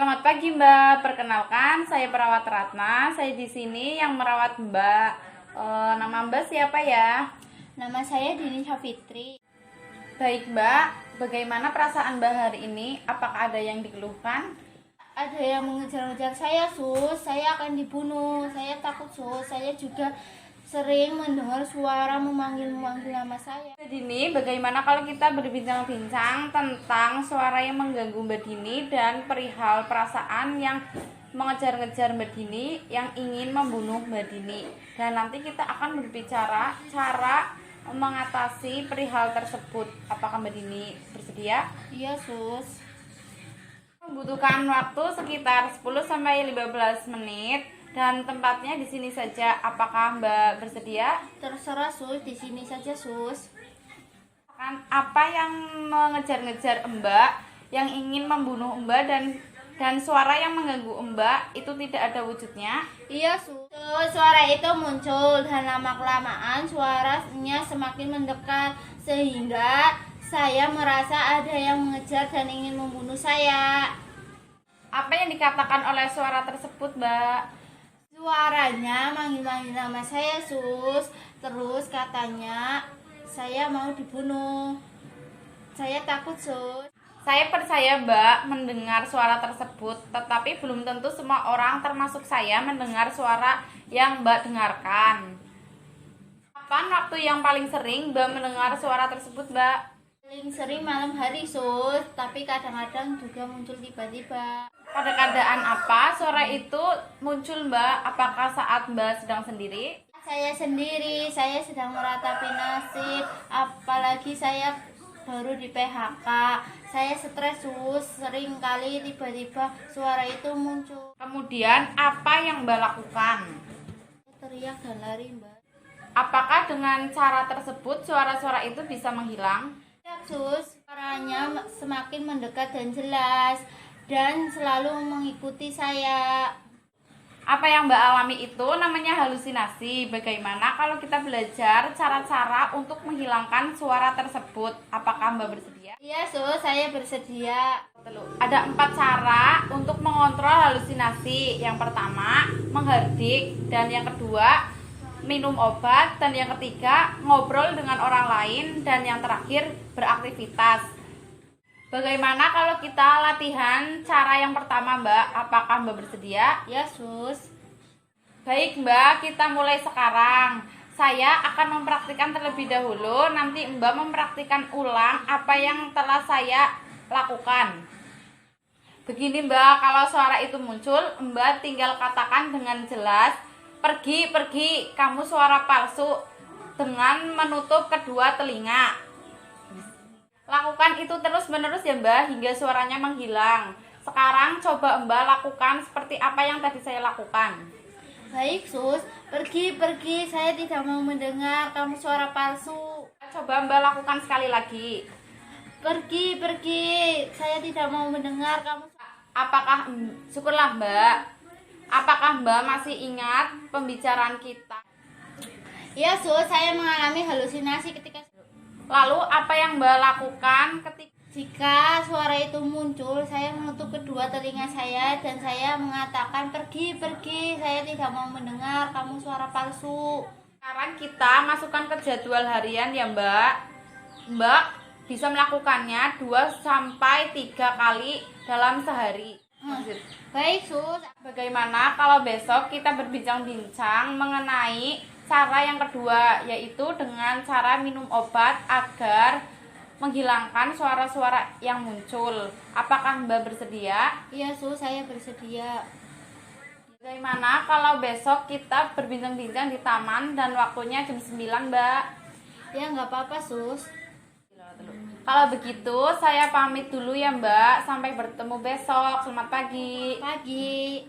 Selamat pagi Mbak, perkenalkan saya perawat Ratna. Saya di sini yang merawat Mbak. Nama Mbak siapa ya? Nama saya Dini Fitri. Baik Mbak, bagaimana perasaan Mbak hari ini? Apakah ada yang dikeluhkan? Ada yang mengejar-ngejar saya, Sus. Saya akan dibunuh. Saya takut, Sus. Saya juga sering mendengar suara memanggil-memanggil nama saya. Mbak Dini, bagaimana kalau kita berbincang-bincang tentang suara yang mengganggu Mbak Dini dan perihal perasaan yang mengejar-ngejar Mbak Dini yang ingin membunuh Mbak Dini. Dan nanti kita akan berbicara cara mengatasi perihal tersebut. Apakah Mbak Dini bersedia? Iya, Sus. Membutuhkan waktu sekitar 10-15 menit dan tempatnya di sini saja. Apakah Mbak bersedia? Terserah, Sus. Di sini saja, Sus. Apa yang mengejar-ngejar Mbak, yang ingin membunuh Mbak dan suara yang mengganggu Mbak itu tidak ada wujudnya? Iya, Sus. Suara itu muncul dan lama-kelamaan suaranya semakin mendekat sehingga saya merasa ada yang mengejar dan ingin membunuh saya. Apa yang dikatakan oleh suara tersebut, Mbak? Suaranya manggil-manggil nama saya, Sus. Terus katanya saya mau dibunuh. Saya takut, Sus. Saya percaya Mbak mendengar suara tersebut, tetapi belum tentu semua orang termasuk saya mendengar suara yang Mbak dengarkan. Kapan waktu yang paling sering Mbak mendengar suara tersebut, Mbak? Paling sering malam hari, Sus. Tapi kadang-kadang juga muncul tiba-tiba. Pada keadaan apa suara itu muncul, Mbak? Apakah saat Mbak sedang sendiri? Saya sendiri, saya sedang meratapi nasib. Apalagi saya baru di PHK. Saya stres, Sus. Sering kali tiba-tiba suara itu muncul. Kemudian apa yang Mbak lakukan? Saya teriak dan lari, Mbak. Apakah dengan cara tersebut suara-suara itu bisa menghilang? Ya, Sus. Suaranya semakin mendekat dan jelas dan selalu mengikuti saya. Apa yang Mbak alami itu namanya halusinasi. Bagaimana kalau kita belajar cara-cara untuk menghilangkan suara tersebut? Apakah Mbak bersedia? Iya, Sus, saya bersedia. Ada 4 cara untuk mengontrol halusinasi. Yang pertama, menghardik. Dan yang kedua, minum obat. Dan yang ketiga, ngobrol dengan orang lain. Dan yang terakhir, beraktivitas. Bagaimana kalau kita latihan cara yang pertama, Mbak? Apakah Mbak bersedia? Ya, Sus. Baik, Mbak, kita mulai sekarang. Saya akan mempraktikkan terlebih dahulu, nanti Mbak mempraktikkan ulang apa yang telah saya lakukan. Begini, Mbak, kalau suara itu muncul, Mbak tinggal katakan dengan jelas, "Pergi, pergi, kamu suara palsu," dengan menutup kedua telinga. Lakukan itu terus-menerus ya, Mbak, hingga suaranya menghilang. Sekarang coba Mbak lakukan seperti apa yang tadi saya lakukan. Baik, Sus. Pergi, pergi. Saya tidak mau mendengar kamu suara palsu. Coba Mbak lakukan sekali lagi. Pergi, pergi. Saya tidak mau mendengar kamu. Apakah, syukurlah Mbak, apakah Mbak masih ingat pembicaraan kita? Ya, Sus. Saya mengalami halusinasi ketika. Lalu apa yang Mbak lakukan Jika suara itu muncul, saya menutup kedua telinga saya dan saya mengatakan, "Pergi, pergi. Saya tidak mau mendengar kamu suara palsu." Sekarang kita masukkan ke jadwal harian ya, Mbak. Mbak bisa melakukannya 2-3 kali dalam sehari. Baik, Sus. Bagaimana kalau besok kita berbincang-bincang mengenai cara yang kedua, yaitu dengan cara minum obat agar menghilangkan suara-suara yang muncul. Apakah Mbak bersedia? Iya, Sus, saya bersedia. Bagaimana kalau besok kita berbincang-bincang di taman dan waktunya jam 9, Mbak? Ya, nggak apa-apa, Sus. Kalau begitu, saya pamit dulu ya, Mbak. Sampai bertemu besok. Selamat pagi. Pagi.